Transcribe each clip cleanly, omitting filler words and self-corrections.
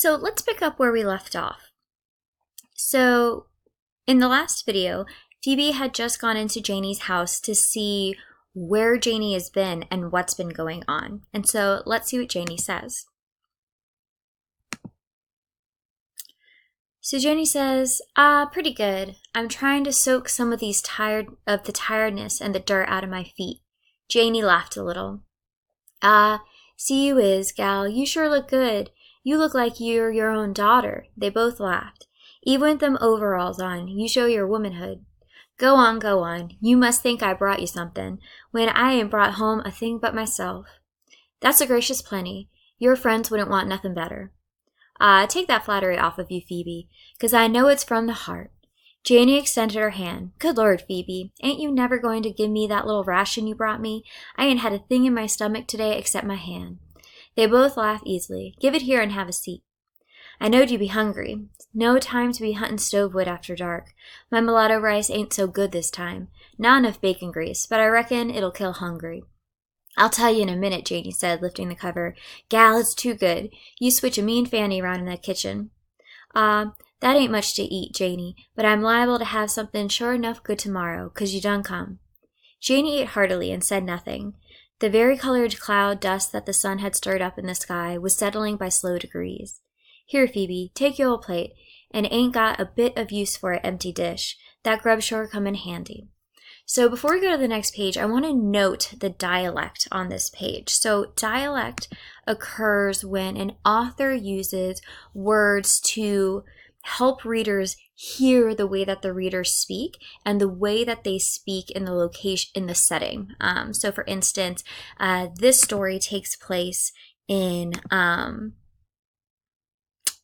So let's pick up where we left off. So in the last video, Phoebe had just gone into Janie's house to see where Janie has been and what's been going on. And so let's see what Janie says. So Janie says, pretty good. I'm trying to soak some of the tiredness and the dirt out of my feet. Janie laughed a little. See you is, gal. You sure look good. You look like you're your own daughter. They both laughed. Even with them overalls on, you show your womanhood. Go on, go on. You must think I brought you something, when I ain't brought home a thing but myself. That's a gracious plenty. Your friends wouldn't want nothing better. Take that flattery off of you, Phoebe, 'cause I know it's from the heart. Janie extended her hand. Good Lord, Phoebe, ain't you never going to give me that little ration you brought me? I ain't had a thing in my stomach today except my hand. They both laughed easily. Give it here and have a seat. I knowed you'd be hungry. No time to be hunting stovewood after dark. My mulatto rice ain't so good this time. Not enough bacon grease, but I reckon it'll kill hungry. I'll tell you in a minute, Janie said, lifting the cover. Gal, it's too good. You switch a mean fanny around in that kitchen. That ain't much to eat, Janie, but I'm liable to have something sure enough good tomorrow, 'cause you done come. Janie ate heartily and said nothing. The vari-colored cloud dust that the sun had stirred up in the sky was settling by slow degrees. Here, Phoebe, take your old plate, and ain't got a bit of use for an empty dish. That grub sure come in handy. So before we go to the next page, I want to note the dialect on this page. So dialect occurs when an author uses words to help readers hear the way that the readers speak and the way that they speak in the location, in the setting. So for instance, this story takes place in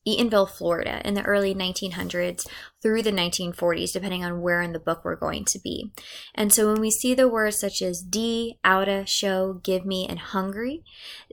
Eatonville, Florida in the early 1900s through the 1940s, depending on where in the book we're going to be. And so when we see the words such as de, outa, show, give me, and hungry,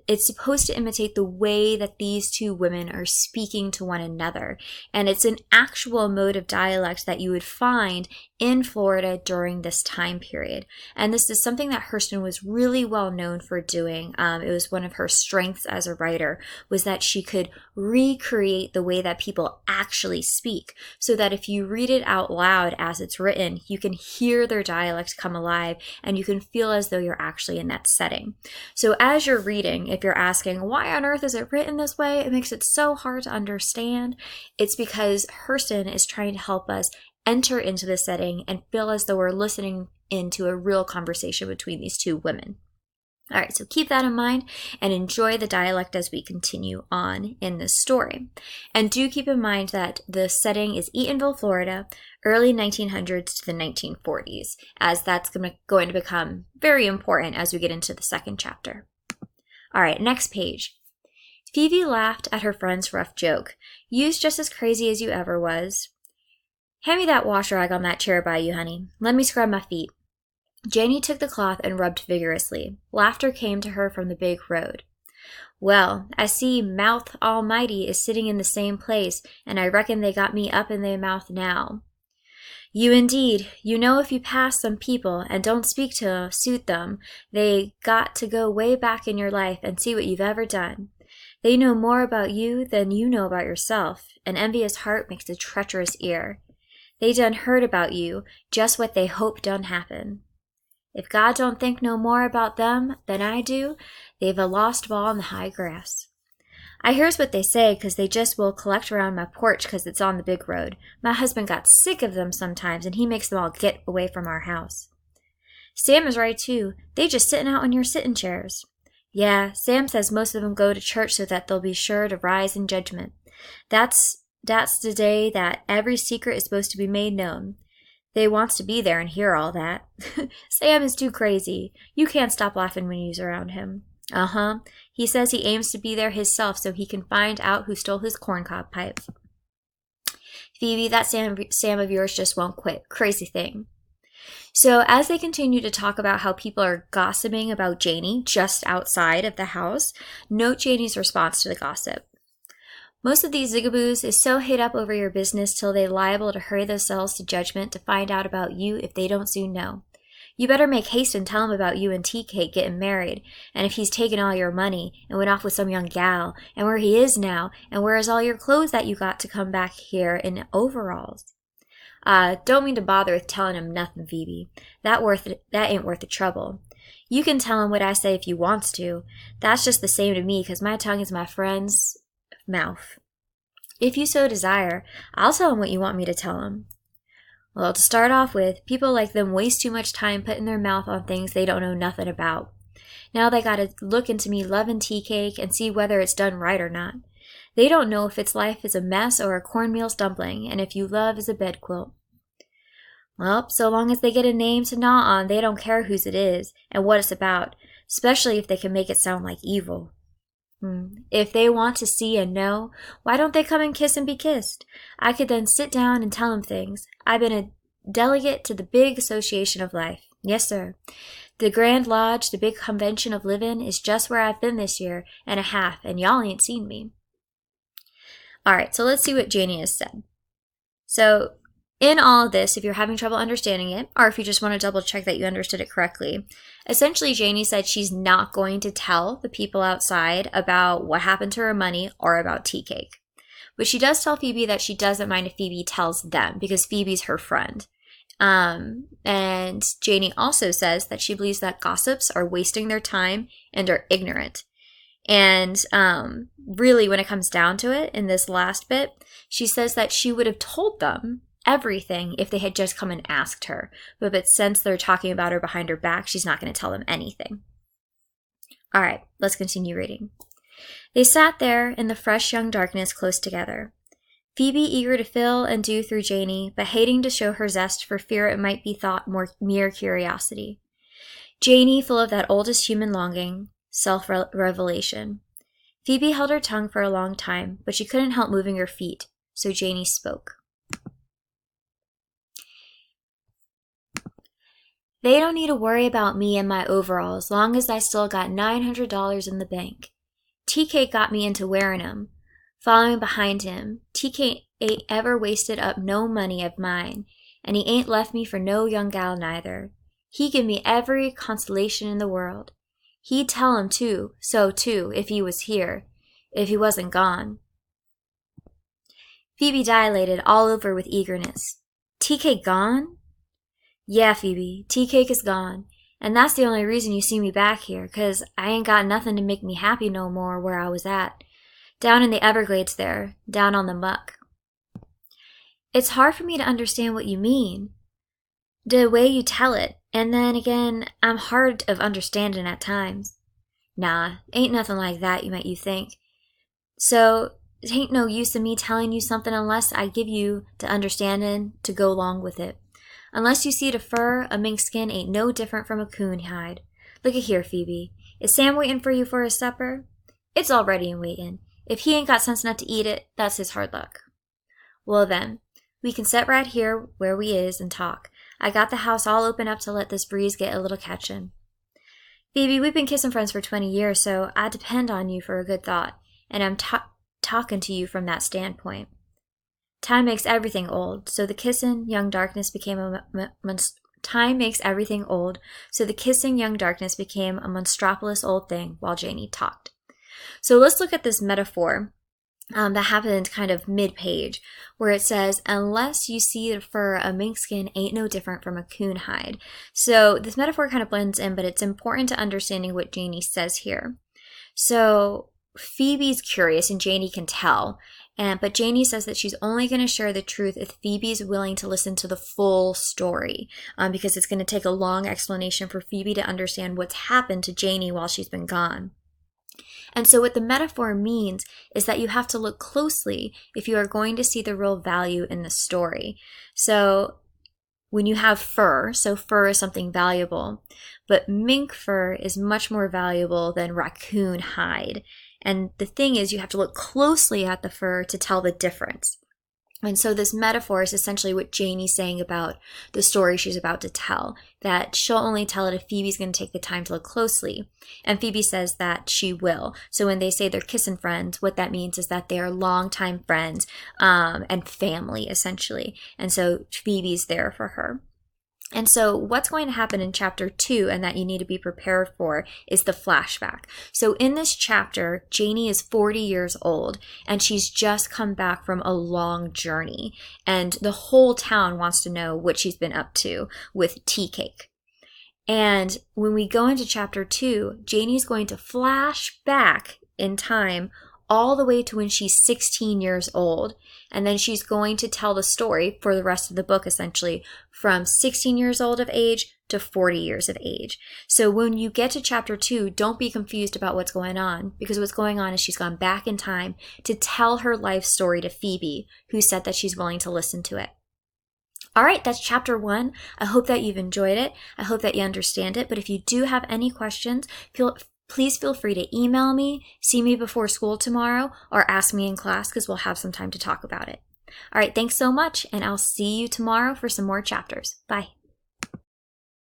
it's supposed to imitate the way that these two women are speaking to one another. And it's an actual mode of dialect that you would find in Florida during this time period. And this is something that Hurston was really well known for doing. It was one of her strengths as a writer, was that she could recreate the way that people actually speak, so that if you read it out loud as it's written, you can hear their dialect come alive and you can feel as though you're actually in that setting. So as you're reading, if you're asking, why on earth is it written this way? It makes it so hard to understand. It's because Hurston is trying to help us enter into the setting and feel as though we're listening into a real conversation between these two women. All right, so keep that in mind and enjoy the dialect as we continue on in this story. And do keep in mind that the setting is Eatonville, Florida, early 1900s to the 1940s, as that's going to become very important as we get into the second chapter. All right, next page. Phoebe laughed at her friend's rough joke. You's just as crazy as you ever was. Hand me that wash rag on that chair by you, honey. Let me scrub my feet. Janie took the cloth and rubbed vigorously. Laughter came to her from the big road. Well, I see Mouth Almighty is sitting in the same place, and I reckon they got me up in their mouth now. You indeed. You know, if you pass some people and don't speak to suit them, they got to go way back in your life and see what you've ever done. They know more about you than you know about yourself. An envious heart makes a treacherous ear. They done heard about you, just what they hope done happen. If God don't think no more about them than I do, they've a lost ball in the high grass. I hears what they say, 'cause they just will collect around my porch 'cause it's on the big road. My husband got sick of them sometimes, and he makes them all get away from our house. Sam is right, too. They just sitting out on your sitting chairs. Yeah, Sam says most of them go to church so that they'll be sure to rise in judgment. That's the day that every secret is supposed to be made known. They wants to be there and hear all that. Sam is too crazy. You can't stop laughing when you's around him. Uh-huh. He says he aims to be there himself so he can find out who stole his corncob pipe. Phoebe, that Sam of yours just won't quit. Crazy thing. So as they continue to talk about how people are gossiping about Janie just outside of the house, note Janie's response to the gossip. Most of these zigaboos is so hid up over your business till they liable to hurry themselves to judgment to find out about you if they don't soon know. You better make haste and tell him about you and Tea Cake getting married, and if he's taken all your money and went off with some young gal, and where he is now, and where is all your clothes that you got to come back here in overalls. Don't mean to bother with telling him nothing, Phoebe. That ain't worth the trouble. You can tell him what I say if you wants to. That's just the same to me, 'cause my tongue is my friend's mouth. If you so desire, I'll tell him what you want me to tell him. Well, to start off with, people like them waste too much time putting their mouth on things they don't know nothing about. Now they gotta look into me loving Tea Cake and see whether it's done right or not. They don't know if its life is a mess or a cornmeal dumpling, and if you love is a bedquilt. Well, so long as they get a name to gnaw on, they don't care whose it is and what it's about, especially if they can make it sound like evil. If they want to see and know, why don't they come and kiss and be kissed? I could then sit down and tell them things. I've been a delegate to the big association of life. Yes, sir. The Grand Lodge, the big convention of living, is just where I've been this year and a half, and y'all ain't seen me. All right, so let's see what Janie has said. So in all of this, if you're having trouble understanding it, or if you just want to double check that you understood it correctly, essentially Janie said she's not going to tell the people outside about what happened to her money or about Tea Cake. But she does tell Phoebe that she doesn't mind if Phoebe tells them, because Phoebe's her friend. And Janie also says that she believes that gossips are wasting their time and are ignorant. And really, when it comes down to it, in this last bit, she says that she would have told them everything if they had just come and asked her. But since they're talking about her behind her back, she's not going to tell them anything. All right, let's continue reading. They sat there in the fresh young darkness close together. Phoebe eager to fill and do through Janie, but hating to show her zest for fear it might be thought more mere curiosity. Janie full of that oldest human longing, self-revelation. Phoebe held her tongue for a long time, but she couldn't help moving her feet, so Janie spoke. They don't need to worry about me and my overalls, long as I still got $900 in the bank. Tea Cake got me into wearing 'em. Following behind him, Tea Cake ain't ever wasted up no money of mine, and he ain't left me for no young gal neither. He give me every consolation in the world. He'd tell him too, if he was here, if he wasn't gone. Phoebe dilated all over with eagerness. Tea Cake gone? Yeah, Phoebe, Tea Cake is gone, and that's the only reason you see me back here, 'cause I ain't got nothing to make me happy no more where I was at. Down in the Everglades there, down on the muck. It's hard for me to understand what you mean, the way you tell it, and then again, I'm hard of understanding at times. Nah, ain't nothing like that, you think. So, it ain't no use of me telling you something unless I give you to understanding to go along with it. Unless you see the fur, a mink skin ain't no different from a coon hide. Look at here, Phoebe. Is Sam waiting for you for his supper? It's all ready and waiting. If he ain't got sense enough to eat it, that's his hard luck. Well then, we can sit right here where we is and talk. I got the house all open up to let this breeze get a little catchin'. Phoebe, we've been kissing friends for 20 years, so I depend on you for a good thought, and I'm talking to you from that standpoint. Time makes everything old, so the kissing young darkness became a monstropolis old thing while Janie talked. So let's look at this metaphor that happened kind of mid-page, where it says, unless you see the fur, a mink skin ain't no different from a coon hide. So this metaphor kind of blends in, but it's important to understanding what Janie says here. So Phoebe's curious, and Janie can tell. But Janie says that she's only going to share the truth if Phoebe's willing to listen to the full story, because it's going to take a long explanation for Phoebe to understand what's happened to Janie while she's been gone. And so what the metaphor means is that you have to look closely if you are going to see the real value in the story. So when you have fur, so fur is something valuable, but mink fur is much more valuable than raccoon hide. And the thing is, you have to look closely at the fur to tell the difference. And so this metaphor is essentially what Janie's saying about the story she's about to tell, that she'll only tell it if Phoebe's going to take the time to look closely. And Phoebe says that she will. So when they say they're kissing friends, what that means is that they are longtime friends and family, essentially. And so Phoebe's there for her. And so what's going to happen in chapter 2 and that you need to be prepared for is the flashback. So in this chapter, Janie is 40 years old and she's just come back from a long journey. And the whole town wants to know what she's been up to with tea cake. And when we go into chapter 2, Janie's going to flash back in time all the way to when she's 16 years old. And then she's going to tell the story for the rest of the book, essentially, from 16 years old of age to 40 years of age. So when you get to chapter 2, don't be confused about what's going on, because what's going on is she's gone back in time to tell her life story to Phoebe, who said that she's willing to listen to it. All right, that's chapter 1. I hope that you've enjoyed it. I hope that you understand it. But if you do have any questions, please feel free to email me, see me before school tomorrow, or ask me in class because we'll have some time to talk about it. All right, thanks so much, and I'll see you tomorrow for some more chapters. Bye.